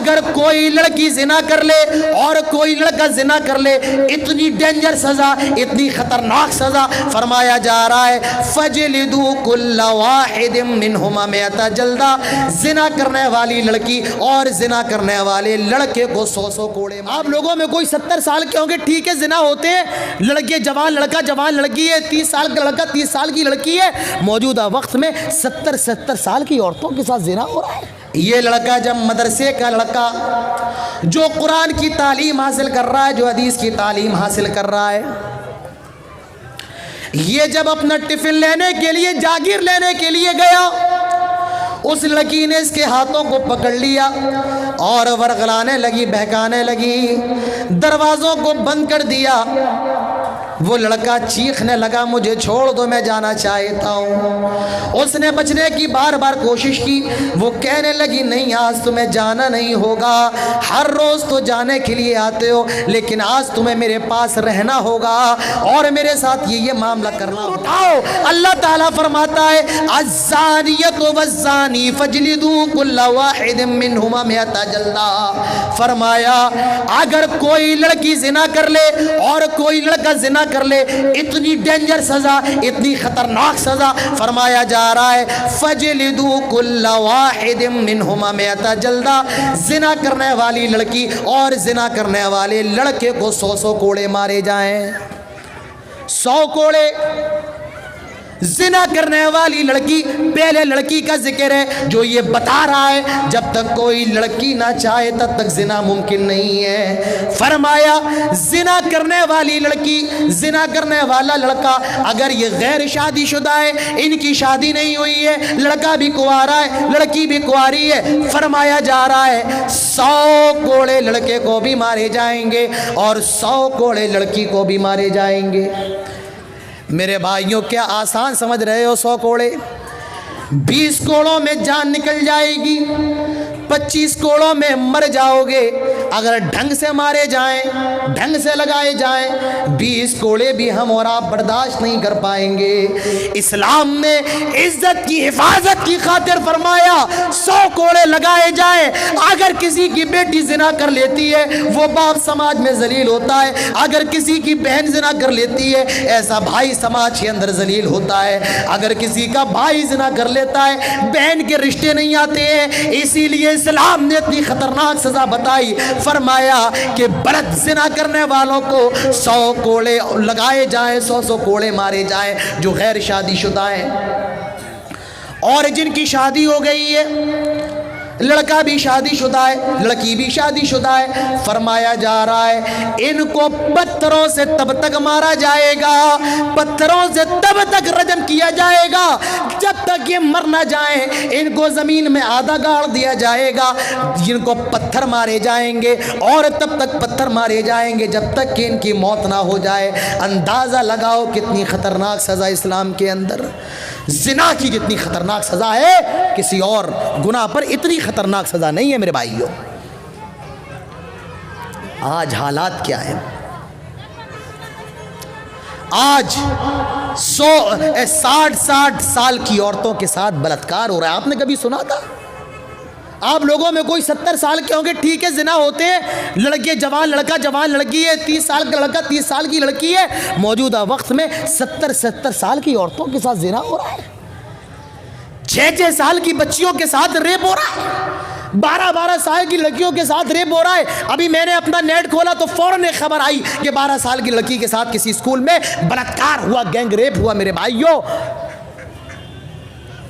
اگر کوئی لڑکی زنا کر لے اور کوئی لڑکا زنا کر لے، اتنی ڈینجر سزا، اتنی خطرناک سزا فرمایا جا رہا ہے فَجْلِدُوا كُلَّ وَاحِدٍ مِّنْهُمَا مِئَةَ جَلْدَةٍ، زنا کرنے والی لڑکی اور زنا کرنے والے لڑکے کو 100 کوڑے۔ آپ لوگوں میں کوئی 70 سال کے ہوں گے، ٹھیک ہے زنا ہوتے ہیں، لڑکے جوان لڑکا جوان لڑکی ہے، 30 سال کا لڑکا 30 سال کی لڑکی ہے، موجودہ وقت میں 70 سال کی عورتوں کے ساتھ زنا ہو رہا ہے۔ یہ لڑکا جب مدرسے کا لڑکا جو قرآن کی تعلیم حاصل کر رہا ہے، جو حدیث کی تعلیم حاصل کر رہا ہے، یہ جب اپنا ٹفن لینے کے لیے جاگیر لینے کے لیے گیا، اس لڑکی نے اس کے ہاتھوں کو پکڑ لیا اور ورغلانے لگی، بہکانے لگی، دروازوں کو بند کر دیا۔ وہ لڑکا چیخنے لگا مجھے چھوڑ دو، میں جانا چاہتا ہوں۔ اس نے بچنے کی بار بار کوشش کی، وہ کہنے لگی نہیں آج تمہیں جانا نہیں ہوگا، ہر روز تو جانے کے لیے آتے ہو لیکن آج تمہیں میرے پاس رہنا ہوگا اور میرے ساتھ یہ معاملہ کرنا ہوگا۔ اٹھاؤ، اللہ تعالیٰ فرماتا ہے الزانیۃ والزانی فاجلدوا کل واحد منہما مئۃ جلدہ۔ فرمایا اگر کوئی لڑکی زنا کر لے اور کوئی لڑکا زنا کر لے، اتنی ڈینجر سزا، اتنی خطرناک سزا فرمایا جا رہا ہے فَجْلِدُوا كُلَّ وَاحِدٍ مِّنْهُمَا مِئَةَ جَلْدَةٍ، زنا کرنے والی لڑکی اور زنا کرنے والے لڑکے کو 100 کوڑے مارے جائیں۔ 100 کوڑے۔ زنا کرنے والی لڑکی، پہلے لڑکی کا ذکر ہے جو یہ بتا رہا ہے جب تک کوئی لڑکی نہ چاہے تب تک زنا ممکن نہیں ہے۔ فرمایا زنا کرنے والی لڑکی، زنا کرنے والا لڑکا، اگر یہ غیر شادی شدہ ہے، ان کی شادی نہیں ہوئی ہے، لڑکا بھی کنوارا ہے، لڑکی بھی کنواری ہے، فرمایا جا رہا ہے 100 کوڑے لڑکے کو بھی مارے جائیں گے اور 100 کوڑے لڑکی کو بھی مارے جائیں گے۔ میرے بھائیوں کیا آسان سمجھ رہے ہو؟ 100 کوڑے، 20 کوڑوں میں جان نکل جائے گی، 25 کوڑوں میں مر جاؤ گے اگر ڈھنگ سے مارے جائیں، ڈھنگ سے لگائے جائیں۔ 20 کوڑے بھی ہم اور آپ برداشت نہیں کر پائیں گے۔ اسلام نے عزت کی حفاظت کی خاطر فرمایا 100 کوڑے لگائے جائیں۔ اگر کسی کی بیٹی زنا کر لیتی ہے وہ باپ سماج میں ذلیل ہوتا ہے، اگر کسی کی بہن زنا کر لیتی ہے ایسا بھائی سماج کے اندر ذلیل ہوتا ہے، اگر کسی کا بھائی زنا کر لیتا ہے بہن کے رشتے نہیں آتے ہیں۔ اسی لیے اسلام نے اتنی خطرناک سزا بتائی، فرمایا کہ بلد زنا کرنے والوں کو 100 کوڑے لگائے جائیں، 100 کوڑے مارے جائیں جو غیر شادی شدہ ہیں۔ اور جن کی شادی ہو گئی ہے، لڑکا بھی شادی شدہ ہے، لڑکی بھی شادی شدہ ہے، فرمایا جا رہا ہے ان کو پتھروں سے تب تک مارا جائے گا، پتھروں سے تب تک رجم کیا جائے گا جب تک یہ مر نہ جائیں۔ ان کو زمین میں آدھا گاڑ دیا جائے گا، جن کو پتھر مارے جائیں گے اور تب تک پتھر مارے جائیں گے جب تک کہ ان کی موت نہ ہو جائے۔ اندازہ لگاؤ کتنی خطرناک سزا اسلام کے اندر۔ زنا کی جتنی خطرناک سزا ہے کسی اور گناہ پر اتنی خطرناک سزا نہیں ہے میرے بھائیوں۔ آج حالات کیا ہے؟ آج 60 سال کی عورتوں کے ساتھ بلاತ್ಕಾರ ہو رہا ہے۔ آپ نے کبھی سنا تھا؟ آپ لوگوں میں کوئی 70 سال کے ہوں گے، ٹھیک ہے زنا ہوتے ہیں، لڑکے جوان لڑکا جوان لڑکی ہے، 30 سال کا لڑکا 30 سال کی لڑکی ہے، موجودہ وقت میں 70 سال کی عورتوں کے ساتھ زنا ہو رہا ہے۔ 6 سال کی بچیوں کے ساتھ ریپ ہو رہا ہے، 12 سال کی لڑکیوں کے ساتھ ریپ ہو رہا ہے۔ ابھی میں نے اپنا نیٹ کھولا تو فوراً ایک خبر آئی کہ 12 سال کی لڑکی کے ساتھ کسی اسکول میں بلاತ್ಕಾರ ہوا، گینگ ریپ ہوا۔ میرے بھائیوں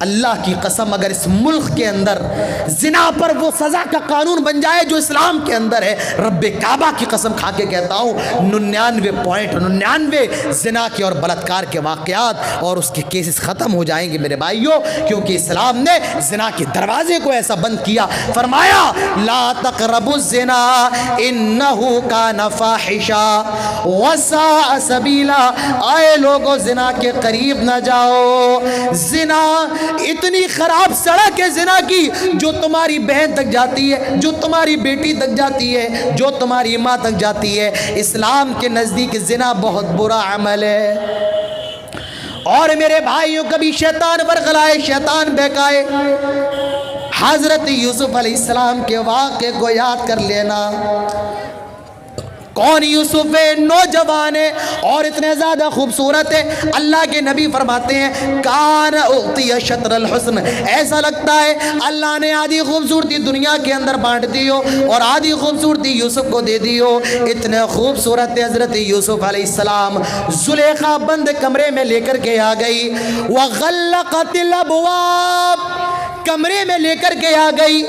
اللہ کی قسم اگر اس ملک کے اندر زنا پر وہ سزا کا قانون بن جائے جو اسلام کے اندر ہے، رب کعبہ کی قسم کھا کے کہتا ہوں 99.99 زنا کے اور بلاತ್ಕಾರ کے واقعات اور اس کے کیسز ختم ہو جائیں گے میرے بھائیوں، کیونکہ اسلام نے زنا کے دروازے کو ایسا بند کیا۔ فرمایا لا تقربوا الزنا انہ کان فاحشا وساء سبیلا، آئے لوگوں زنا کے قریب نہ جاؤ۔ زنا اتنی خراب سڑک ہے زنا کی جو تمہاری بہن تک جاتی ہے، جو تمہاری بیٹی تک جاتی ہے، جو تمہاری ماں تک جاتی ہے۔ اسلام کے نزدیک زنا بہت برا عمل ہے۔ اور میرے بھائیوں کبھی شیطان ورغلائے، شیطان بہکائے، حضرت یوسف علیہ السلام کے واقعے کو یاد کر لینا. کون یوسف ہے؟ نوجوان ہے اور اتنے زیادہ خوبصورت ہے. اللہ کے نبی فرماتے ہیں کان اعطی شطر الحسن، ایسا لگتا ہے اللہ نے آدھی خوبصورتی دنیا کے اندر بانٹ دی ہو اور آدھی خوبصورتی یوسف کو دے دی ہو. اتنے خوبصورت حضرت یوسف علیہ السلام. زلیخا بند کمرے میں لے کر کے آ گئی. وغلقت الابواب، کمرے میں لے کر کے آ گئی،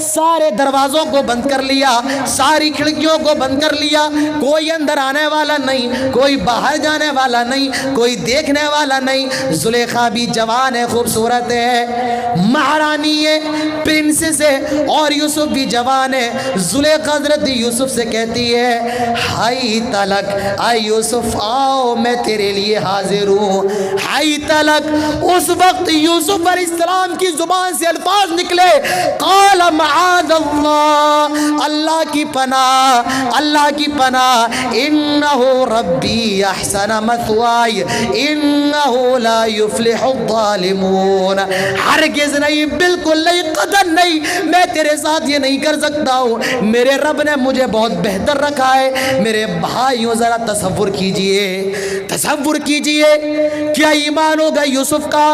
سارے دروازوں کو بند کر لیا، ساری کھڑکیوں کو بند کر لیا. کوئی اندر آنے والا نہیں، کوئی باہر جانے والا نہیں، کوئی دیکھنے والا نہیں. زلیخا بھی جوان ہے، خوبصورت ہے، مہارانی ہے، پرنسس ہے، اور یوسف بھی جوان ہے. زلیخا حضرت یوسف سے کہتی ہے ہائی تلک، اے یوسف آؤ میں تیرے لیے حاضر ہوں. ہائی تلک، اس وقت یوسف علیہ السلام کی زبان سے الفاظ نکلے قال معاذ اللہ، اللہ کی پناہ، اللہ کی پناہ. انہو ربی احسن مثوائی انہو لا یفلح الظالمون. ہرگز نہیں، بالکل نہیں، قدر نہیں، میں تیرے ساتھ یہ نہیں کر سکتا ہوں. میرے رب نے مجھے بہت بہتر رکھا ہے. میرے بھائیوں ذرا تصور کیجئے، تصور کیجئے، کیا ایمان ہوگا یوسف کا؟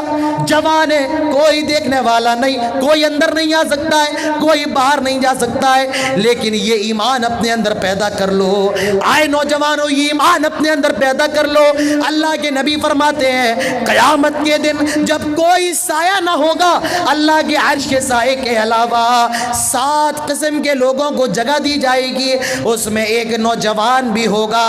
جوان ہے، کوئی دیکھنے والا نہیں، کوئی اندر نہیں آ سکتا ہے، کوئی باہر نہیں جا سکتا ہے. لیکن یہ ایمان اپنے اندر پیدا کر لو. آئے نوجوانوں، یہ ایمان اپنے اندر پیدا کر لو. اللہ کے نبی فرماتے ہیں قیامت کے دن جب کوئی سایہ نہ ہوگا اللہ کے عرش کے سائے کے علاوہ، 7 قسم کے لوگوں کو جگہ دی جائے گی. اس میں ایک نوجوان بھی ہوگا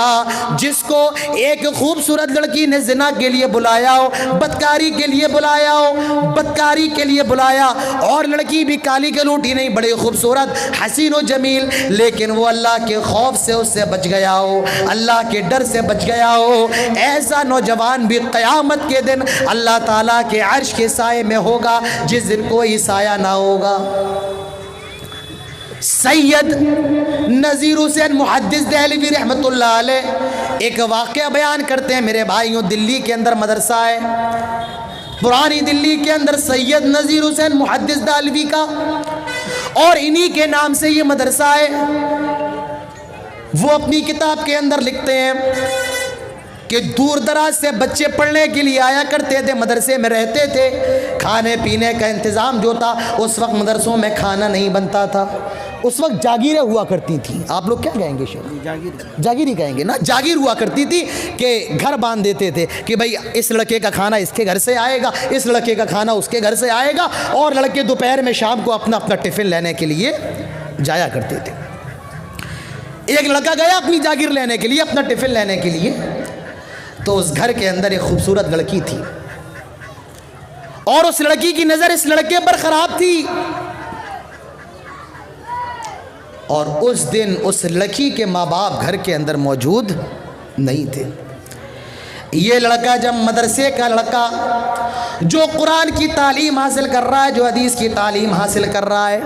جس کو ایک خوبصورت لڑکی نے زنا کے لیے بلایا ہو، بدکاری کے لیے بلایا ہو، بدکاری کے لیے بلایا، اور لڑکی بھی کالی کلوٹی نہیں، بڑی خوبصورت، حسین و جمیل، لیکن وہ اللہ کے خوف سے اس سے بچ گیا ہو، اللہ کے ڈر سے بچ گیا ہو. ایسا نوجوان بھی قیامت کے دن اللہ تعالیٰ کے عرش کے سائے میں ہوگا جس دن کوئی سایہ نہ ہوگا. سید نذیر حسین محدث دہلوی رحمت اللہ علیہ ایک واقعہ بیان کرتے ہیں. میرے بھائیوں، دلی کے اندر مدرسہ ہے، پرانی دلی کے اندر سید نذیر حسین محدث دہلوی کا، اور انہی کے نام سے یہ مدرسہ ہے. وہ اپنی کتاب کے اندر لکھتے ہیں کہ دور دراز سے بچے پڑھنے کے لیے آیا کرتے تھے، مدرسے میں رہتے تھے. کھانے پینے کا انتظام جو تھا، اس وقت مدرسوں میں کھانا نہیں بنتا تھا، اس وقت جاگیریں ہوا کرتی تھیں. آپ لوگ کیا کہیں گے شیخ؟ جاگیر ہی کہیں گے نا. جاگیر ہوا کرتی تھی کہ گھر باندھ دیتے تھے کہ بھئی اس لڑکے کا کھانا اس کے گھر سے آئے گا، اس لڑکے کا کھانا اس کے گھر سے آئے گا، اور لڑکے دوپہر میں شام کو اپنا اپنا ٹفن لینے کے لیے جایا کرتے تھے. ایک لڑکا گیا اپنی جاگیر لینے کے لیے، اپنا ٹفن لینے کے لیے، تو اس گھر کے اندر ایک خوبصورت لڑکی تھی، اور اس لڑکی کی نظر اس لڑکے پر خراب تھی. اور اس دن اس لڑکی کے ماں باپ گھر کے اندر موجود نہیں تھے. یہ لڑکا جب مدرسے کا لڑکا جو قرآن کی تعلیم حاصل کر رہا ہے، جو حدیث کی تعلیم حاصل کر رہا ہے،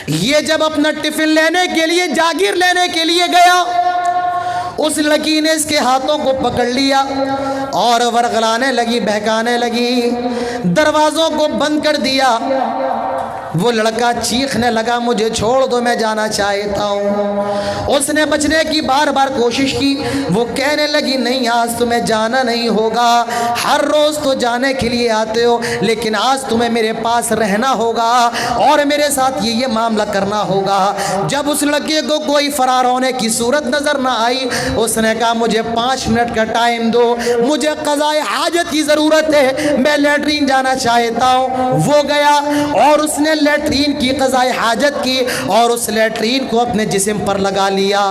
یہ جب اپنا ٹفن لینے کے لیے، جاگیر لینے کے لیے گیا، اس لڑکی نے اس کے ہاتھوں کو پکڑ لیا اور ورغلانے لگی، بہکانے لگی، دروازوں کو بند کر دیا. وہ لڑکا چیخنے لگا مجھے چھوڑ دو، میں جانا چاہتا ہوں. اس نے بچنے کی بار بار کوشش کی. وہ کہنے لگی نہیں، آج تمہیں جانا نہیں ہوگا، ہر روز تو جانے کے لیے آتے ہو، لیکن آج تمہیں میرے پاس رہنا ہوگا اور میرے ساتھ یہ معاملہ کرنا ہوگا. جب اس لڑکے کو کوئی فرار ہونے کی صورت نظر نہ آئی، اس نے کہا مجھے 5 منٹ کا ٹائم دو، مجھے قضائے حاجت کی ضرورت ہے، میں لیٹرین جانا چاہتا ہوں. وہ گیا اور اس نے لیٹرین کی قضائے حاجت کی، اور اس لیٹرین کو اپنے جسم پر لگا لیا،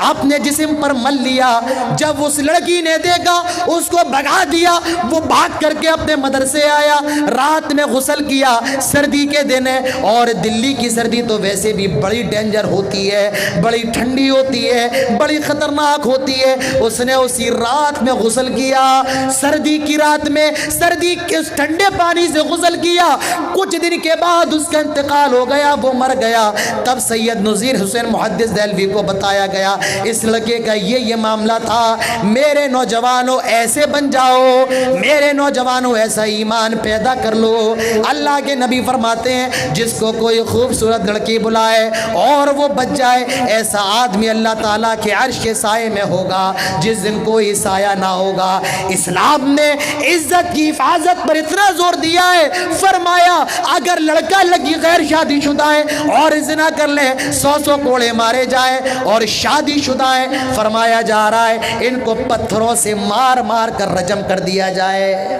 اپنے جسم پر مل لیا. جب اس لڑکی نے دیکھا، اس کو بھگا دیا. وہ بھاگ کر کے اپنے مدرسے آیا، رات میں غسل کیا، سردی کے دن ہے، اور دلی کی سردی تو ویسے بھی بڑی ڈینجر ہوتی ہے، بڑی ٹھنڈی ہوتی ہے، بڑی خطرناک ہوتی ہے. اس نے اسی رات میں غسل کیا، سردی کی رات میں، سردی کے اس ٹھنڈے پانی سے غسل کیا. کچھ دن کے بعد اس کا انتقال ہو گیا, وہ مر گیا. تب سید نذیر حسین محدث دہلوی کو بتایا گیا اس لڑکے کا یہ معاملہ تھا. میرے نوجوانوں ایسے بن جاؤ, میرے نوجوانوں ایسا ایمان پیدا کر لو. اللہ کے نبی فرماتے ہیں جس کو کوئی خوبصورت لڑکی بلائے اور وہ بچ جائے, ایسا آدمی اللہ تعالیٰ کے عرش کے سائے میں ہوگا جس دن کوئی سایہ نہ ہوگا. اسلام نے عزت کی حفاظت پر اتنا زور دیا ہے, فرمایا اگر لڑکا لڑکی غیر شادی شدہ ہے اور زنا کر لے 100 کوڑے مارے جائے, اور شادی شدہ ہے فرمایا جا رہا ہے ان کو پتھروں سے مار مار کر رجم کر دیا جائے.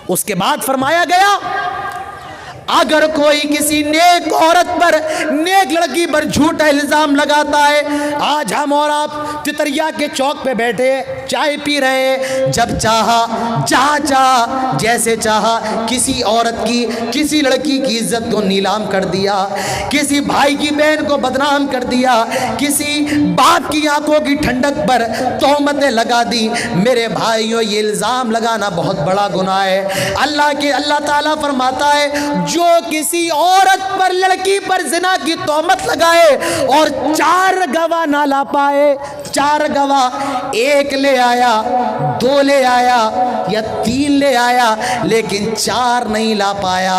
اس کے بعد فرمایا گیا اگر کوئی کسی نیک عورت پر, نیک لڑکی پر جھوٹا الزام لگاتا ہے, آج ہم اور آپ تتریا کے چوک پہ بیٹھے چائے پی رہے, جب چاہا جہاں چاہا جیسے چاہا کسی عورت کی, کسی لڑکی کی عزت کو نیلام کر دیا, کسی بھائی کی بہن کو بدنام کر دیا, کسی باپ کی آنکھوں کی ٹھنڈک پر تہمتیں لگا دی. میرے بھائیوں یہ الزام لگانا بہت بڑا گناہ ہے. اللہ تعالیٰ فرماتا ہے جو کسی عورت پر, لڑکی پر زنا کی تہمت لگائے اور 4 گواہ نہ لا پائے, 4 گواہ, 1 لے آیا, 2 لے آیا یا 3 لے آیا لیکن 4 نہیں لا پایا,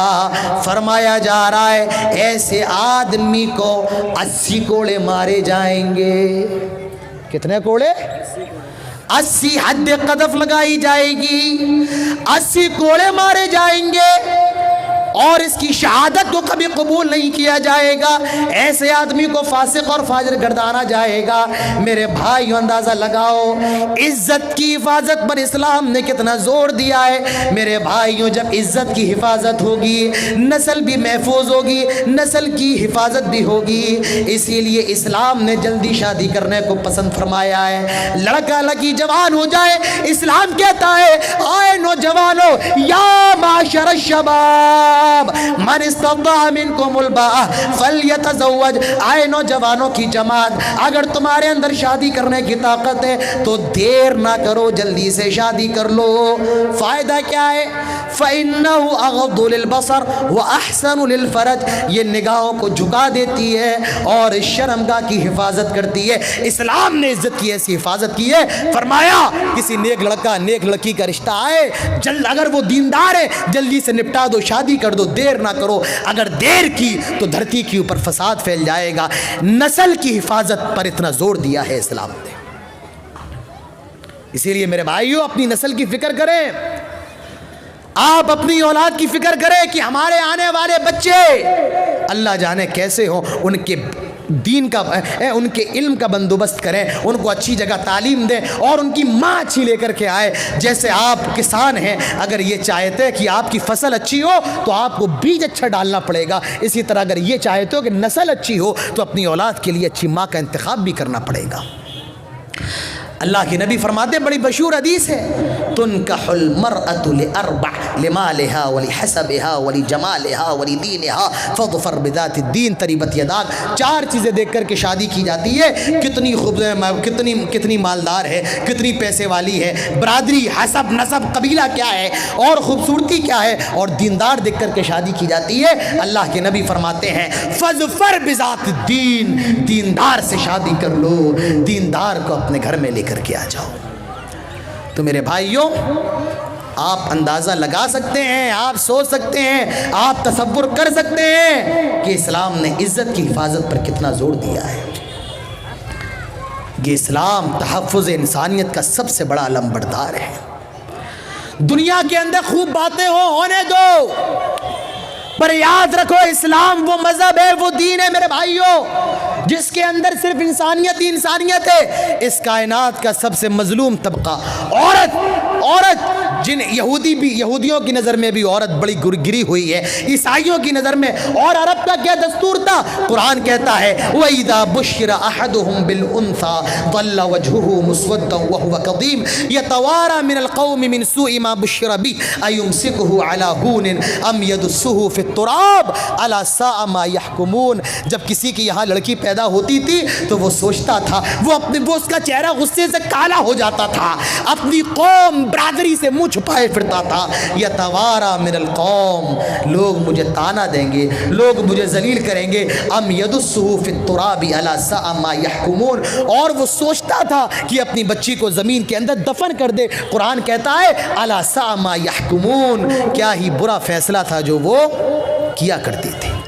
فرمایا جا رہا ہے ایسے آدمی کو 80 کوڑے مارے جائیں گے. کتنے کوڑے؟ 80 حد قذف لگائی جائے گی, 80 کوڑے مارے جائیں گے اور اس کی شہادت کو کبھی قبول نہیں کیا جائے گا. ایسے آدمی کو فاسق اور فاجر گردانا جائے گا. میرے بھائیو اندازہ لگاؤ عزت کی حفاظت پر اسلام نے کتنا زور دیا ہے. میرے بھائیو جب عزت کی حفاظت ہوگی نسل بھی محفوظ ہوگی, نسل کی حفاظت بھی ہوگی. اسی لیے اسلام نے جلدی شادی کرنے کو پسند فرمایا ہے. لڑکا لڑکی جوان ہو جائے, اسلام کہتا ہے آئے نوجوانوں یا معاشر الشباب من استطاع منکم الباء فلیتزوج, آئے نوجوانوں کی جماعت اگر تمہارے اندر شادی کرنے کی طاقت ہے تو دیر نہ کرو, جلدی سے شادی کر لو. فائدہ کیا ہے؟ فإنه اغض للبصر واحسن للفرج, یہ نگاہوں کو جھکا دیتی ہے اور شرمگاہ کی حفاظت کرتی ہے. اسلام نے عزت کی ایسی حفاظت کی ہے, فرمایا کسی نیک لڑکا نیک لڑکی کا رشتہ آئے اگر وہ دیندار ہے جلدی سے نپٹا دو, شادی کر دو, دیر نہ کرو. اگر دیر کی تو دھرتی کے اوپر فساد پھیل جائے گا. نسل کی حفاظت پر اتنا زور دیا ہے اسلام نے. اسی لیے میرے بھائیوں اپنی نسل کی فکر کریں, آپ اپنی اولاد کی فکر کریں کہ ہمارے آنے والے بچے اللہ جانے کیسے ہوں, ان کے دین کا, ان کے علم کا بندوبست کریں, ان کو اچھی جگہ تعلیم دیں اور ان کی ماں اچھی لے کر کے آئے. جیسے آپ کسان ہیں, اگر یہ چاہتے ہیں کہ آپ کی فصل اچھی ہو تو آپ کو بیج اچھا ڈالنا پڑے گا, اسی طرح اگر یہ چاہتے ہو کہ نسل اچھی ہو تو اپنی اولاد کے لیے اچھی ماں کا انتخاب بھی کرنا پڑے گا. اللہ کے نبی فرماتے ہیں, بڑی مشہور حدیث ہے, تنکح المرأة لأربع لمالها ولحسبها ولجمالها ولدینها فاظفر بذات الدین تربت یداک. 4 چیزیں دیکھ کر کے شادی کی جاتی ہے, کتنی مالدار ہے, کتنی پیسے والی ہے, برادری, حسب, نسب, قبیلہ کیا ہے اور خوبصورتی کیا ہے, اور دیندار دیکھ کر کے شادی کی جاتی ہے. اللہ کے نبی فرماتے ہیں فاظفر بذات الدین, دیندار سے شادی کر لو, دیندار کو اپنے گھر میں لے کر کے آ جاؤ. تو میرے بھائیوں آپ اندازہ لگا سکتے ہیں, آپ سوچ سکتے ہیں, آپ تصور کر سکتے ہیں کہ اسلام نے عزت کی حفاظت پر کتنا زور دیا ہے. یہ اسلام تحفظ انسانیت کا سب سے بڑا علم بردار ہے. دنیا کے اندر خوب باتیں ہونے دو, پر یاد رکھو اسلام وہ مذہب ہے, وہ دین ہے میرے بھائیوں جس کے اندر صرف انسانیت ہی انسانیت ہے. اس کائنات کا سب سے مظلوم طبقہ عورت, جن یہودیوں کی نظر میں بھی عورت بڑی گری ہوئی ہے, عیسائیوں کی نظر میں. اور عرب کا کیا دستور تھا؟ قرآن کہتا ہے وَإِذَا بُشِّرَ أَحَدُهُمْ بِالْأُنْثَى ظَلَّ وَجْهُهُ مُسْوَدًّا وَهُوَ كَظِيمٌ يَتَوَارَى مِنَ الْقَوْمِ مِنْ سُوءِ مَا بُشِّرَ بِهِ أَيُمْسِكُهُ عَلَى هُونٍ أَمْ يَدُسُّهُ فِي التُّرَابِ أَلَا سَاءَ مَا يَحْكُمُونَ. جب کسی کی یہاں لڑکی پیدا پیدا ہوتی تھی تو وہ سوچتا تھا، وہ اس کا چہرہ غصے سے کالا ہو جاتا تھا، اپنی قوم برادری سے منہ چھپائے پھرتا تھا، یتوارا من القوم، لوگ مجھے تانا دیں گے، لوگ مجھے ذلیل کریں گے، ام یدسہ فی التراب الا ساء ما یحکمون، اور وہ سوچتا تھا کہ اپنی بچی کو زمین کے اندر دفن کر دے۔ قرآن کہتا ہے الا ساء ما یحکمون، کیا ہی برا فیصلہ تھا جو وہ کیا کرتے تھے۔